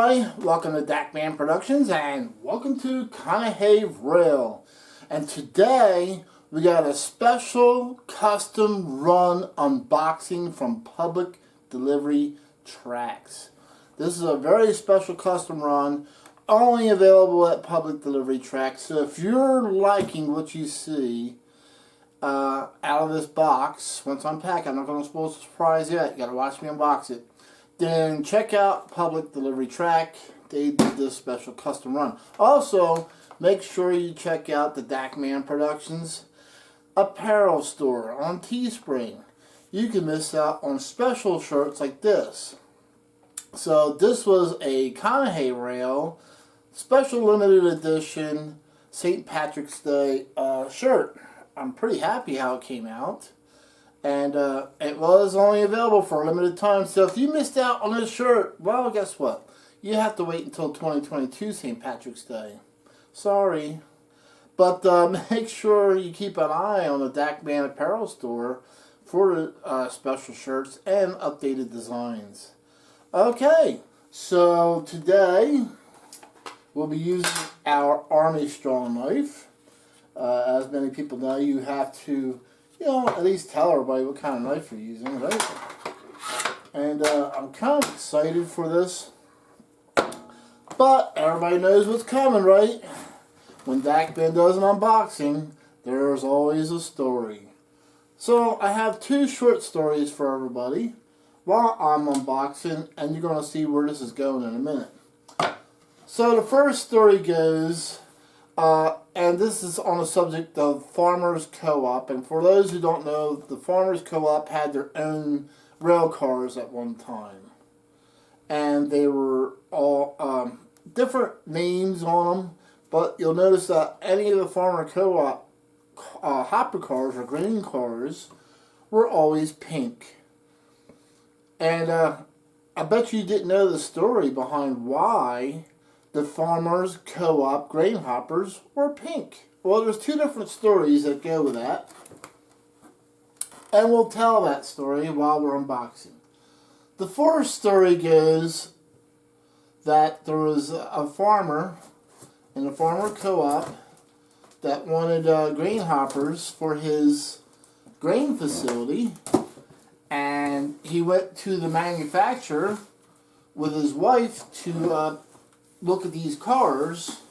everybody, welcome to Dakman Productions and welcome to Kanahave Rail. And today we got a special custom run unboxing from Public Delivery Tracks. This is a very special custom run only available at Public Delivery Tracks. So if you're liking what you see out of this box, once I unpack it, I'm not going to spoil the surprise yet, you got to watch me unbox it. Then check out Public Delivery Track. They did this special custom run. Also, make sure you check out the Dakman Productions Apparel store on Teespring. You can miss out on special shirts like this. So this was a Kanahave Rail special limited edition St. Patrick's Day shirt. I'm pretty happy how it came out. And it was only available for a limited time. So if you missed out on this shirt, well, guess what? You have to wait until 2022 St. Patrick's Day. Sorry. But make sure you keep an eye on the Dakman Apparel store for special shirts and updated designs. Okay, so today we'll be using our Army Strong knife. As many people know, you have to at least tell everybody what kind of knife you're using, right? And I'm kind of excited for this. But everybody knows what's coming, right? When Dakman does an unboxing, there's always a story. So I have two short stories for everybody while I'm unboxing, and you're going to see where this is going in a minute. So the first story goes... and this is on the subject of Farmers Co-op. And for those who don't know, the Farmers Co-op had their own rail cars at one time. And they were all different names on them. But you'll notice that any of the Farmer Co-op hopper cars or grain cars were always pink. And I bet you didn't know the story behind why the Farmers Co-op grain hoppers were pink. Well, there's two different stories that go with that. And we'll tell that story while we're unboxing. The first story goes that there was a farmer in the Farmer Co-op that wanted grain hoppers for his grain facility. And he went to the manufacturer with his wife to look at these cars,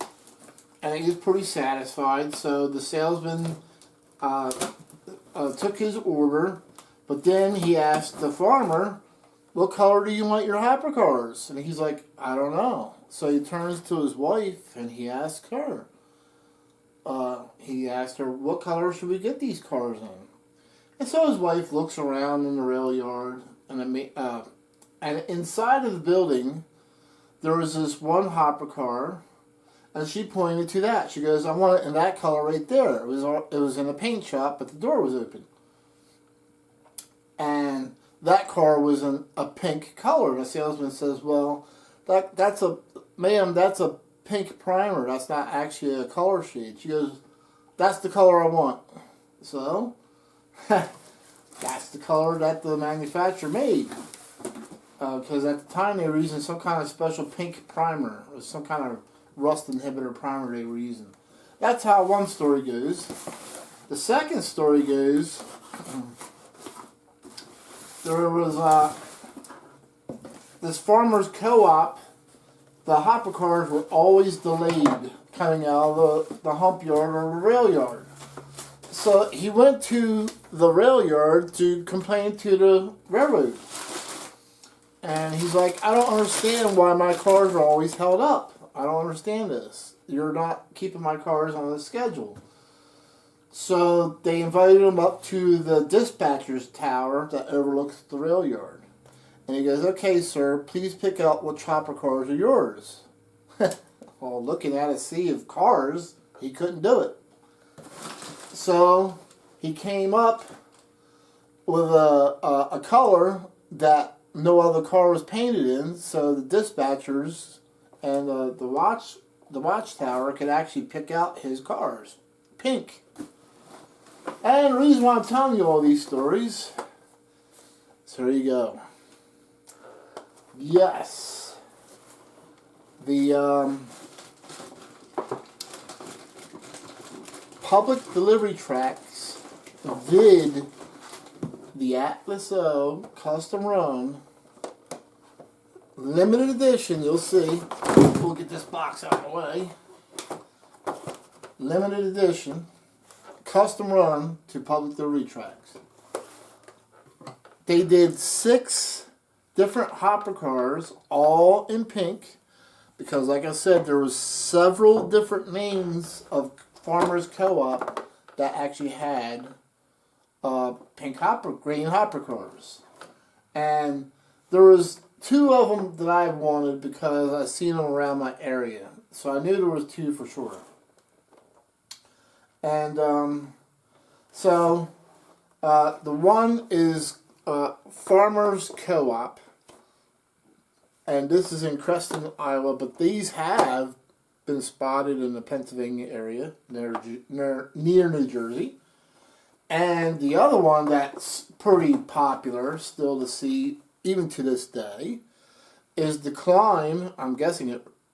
and he was pretty satisfied. So the salesman took his order, but then he asked the farmer, what color do you want your hopper cars? And he's like, I don't know. So he turns to his wife and he asks her, what color should we get these cars in? And so his wife looks around in the rail yard, and inside of the building there was this one hopper car, and she pointed to that. She goes, I want it in that color right there. It was in a paint shop, but the door was open. And that car was in a pink color. And the salesman says, well, that's a pink primer. That's not actually a color shade. She goes, that's the color I want. So, that's the color that the manufacturer made. Because at the time they were using some kind of special pink primer. It was some kind of rust inhibitor primer they were using. That's how one story goes. The second story goes, there was this Farmers Co-op. The hopper cars were always delayed coming out of the hump yard or the rail yard. So he went to the rail yard to complain to the railroad. And he's like, I don't understand why my cars are always held up. I don't understand this. You're not keeping my cars on the schedule. So they invited him up to the dispatcher's tower that overlooks the rail yard. And he goes, okay, sir, please pick out which hopper cars are yours. Well, looking at a sea of cars, he couldn't do it. So he came up with a color that no other car was painted in, so the dispatchers and the watchtower could actually pick out his cars. Pink. And the reason why I'm telling you all these stories, so here you go. Yes. the public delivery tracks did the Atlas O custom run limited edition. You'll see. We'll get this box out of the way. Limited edition custom run to public delivery tracks. They did 6 different hopper cars, all in pink, because like I said, there was several different names of Farmers Co-op that actually had pink hopper, green hopper cars. And there was 2 of them that I wanted because I seen them around my area. So I knew there was 2 for sure. And the one is Farmers Co-op, and this is in Creston, Iowa, but these have been spotted in the Pennsylvania area near New Jersey. And the other one that's pretty popular still to see even to this day is Dakman. I'm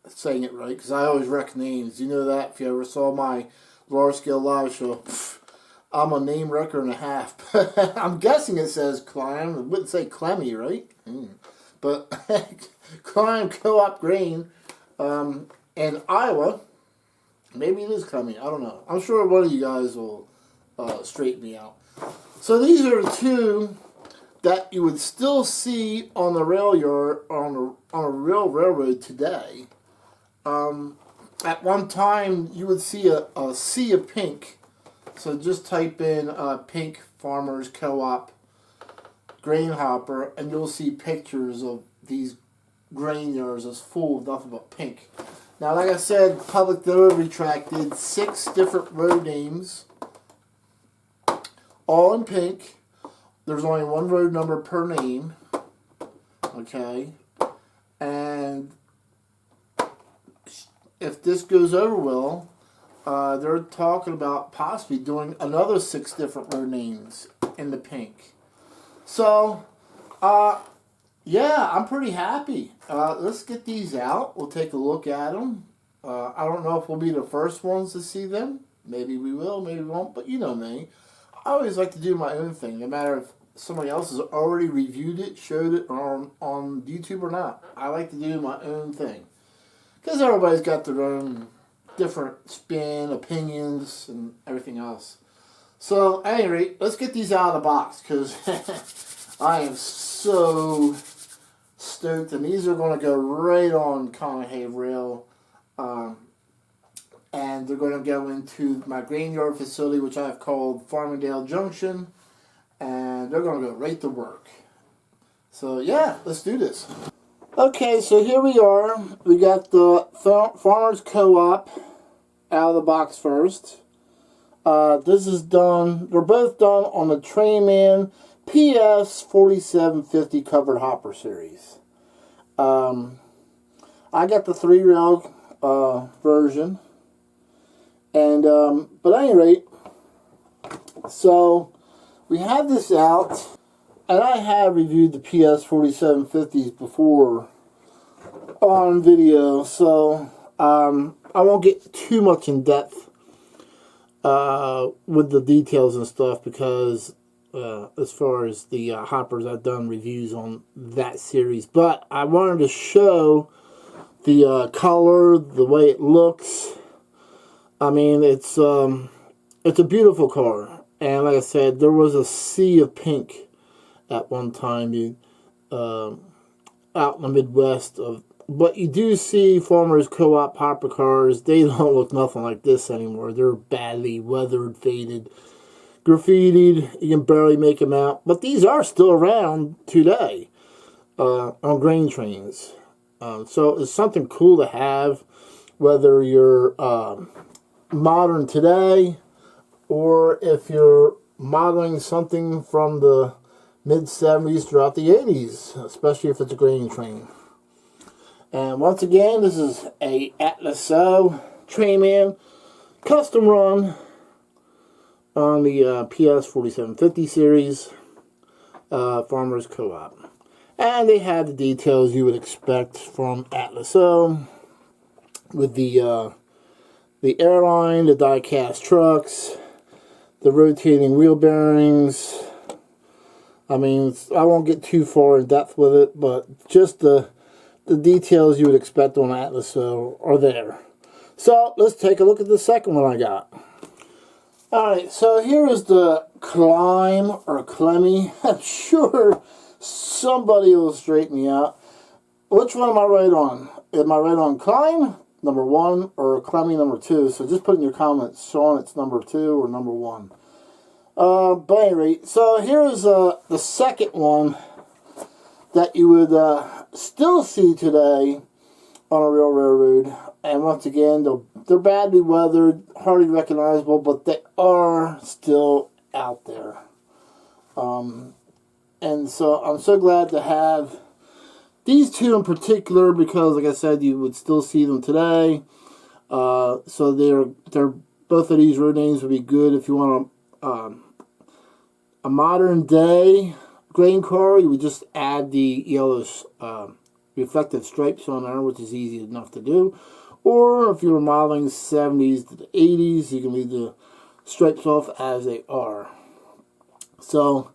saying it right because I always wreck names. You know that if you ever saw my large scale live show. I'm a name wrecker and a half. I'm guessing it says Climb. It wouldn't say Clemmy, right? But Climb Co-op Grain in Iowa. Maybe it is Clemmy. I don't know. I'm sure one of you guys will straighten me out. So these are the 2 that you would still see on the rail yard, on a real railroad today. At one time, you would see a sea of pink. So just type in pink Farmers Co-op grain hopper, and you'll see pictures of these grain yards that's full of nothing but pink. Now, like I said, public delivery track did 6 different road names, all in pink. There's only 1 road number per name. Okay, and if this goes over well, they're talking about possibly doing another 6 different road names in the pink. So, yeah, I'm pretty happy. Let's get these out. We'll take a look at them. I don't know if we'll be the first ones to see them. Maybe we will, maybe we won't, but you know me. I always like to do my own thing, no matter if somebody else has already reviewed it, showed it on YouTube or not. I like to do my own thing. Because everybody's got their own different spin, opinions, and everything else. So, at any rate, let's get these out of the box, because I am so stoked, and these are going to go right on Conahave Rail, and they're going to go into my grain yard facility, which I've called Farmingdale Junction, and they're going to go right to work. So, yeah, let's do this. Okay, so here we are. We got the Farmers Co-op out of the box first. This is done. They're both done on the Trainman PS4750 covered hopper series. I got the 3-rail version, and but at any rate, so we have this out. And I have reviewed the PS4750s before on video, so I won't get too much in depth with the details and stuff, because as far as the hoppers, I've done reviews on that series. But I wanted to show the color, the way it looks. I mean, it's a beautiful car, and like I said, there was a sea of pink at one time out in the Midwest. But you do see Farmers Co-op hopper cars. They don't look nothing like this anymore. They're badly weathered, faded, graffitied. You can barely make them out. But these are still around today on grain trains. So it's something cool to have, whether you're modern today or if you're modeling something from the mid-70s throughout the 80s, especially if it's a grain train. And once again, this is a Atlas O Trainman custom run on the PS4750 series, Farmers Co-op. And they had the details you would expect from Atlas O. with the airline, the die-cast trucks, the rotating wheel bearings. I mean, I won't get too far in depth with it, but just the details you would expect on Atlas O are there. So let's take a look at the second one I got. Alright, so here is the Climb or Clemmy. I'm sure somebody will straighten me out. Which one am I right on? Am I right on Climb, number 1, or Clemmy, number 2? So just put in your comments showing it's number 2 or number 1. But at any rate, so here's the second one that you would still see today on a real railroad. And once again, they're badly weathered, hardly recognizable, but they are still out there. And so I'm so glad to have these two in particular, because like I said, you would still see them today. So they're both of these road names would be good if you want a modern day grain car. You would just add the yellow reflective stripes on there, which is easy enough to do. Or if you're modeling 70s to the 80s, you can leave the stripes off as they are. So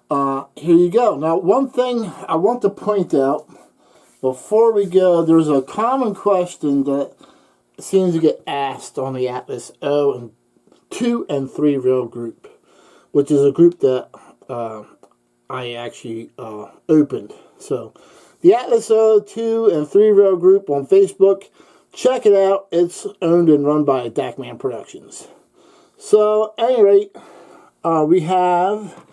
here you go. Now, one thing I want to point out before we go, there's a common question that seems to get asked on the Atlas O and 2 and 3 rail group, which is a group that I actually opened. So the Atlas O 2 and 3 rail group on Facebook, check it out. It's owned and run by Dakman Productions. So at any rate, we have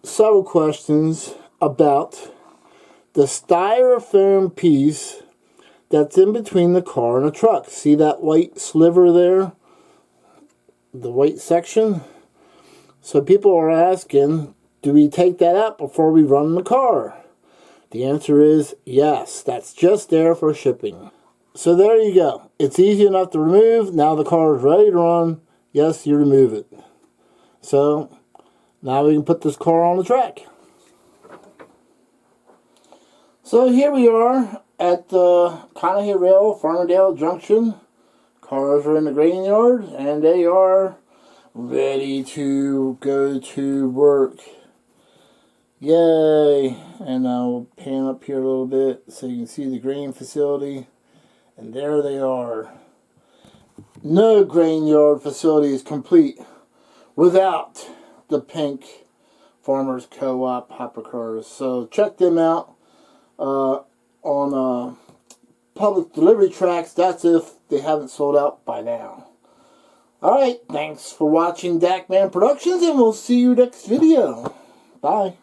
several questions about the styrofoam piece that's in between the car and the truck. See that white sliver there? The white section? So people are asking, do we take that out before we run the car? The answer is yes. That's just there for shipping. So there you go. It's easy enough to remove. Now the car is ready to run. Yes, you remove it. So now we can put this car on the track. So here we are at the Conahay Rail, Farmerdale Junction. Cars are in the grain yard and they are ready to go to work. Yay! And I'll pan up here a little bit so you can see the grain facility. And there they are. No grain yard facility is complete without the pink Farmers Co-op hopper cars. So check them out on public delivery tracks. That's if they haven't sold out by now. Alright, thanks for watching Dakman Productions, and we'll see you next video. Bye.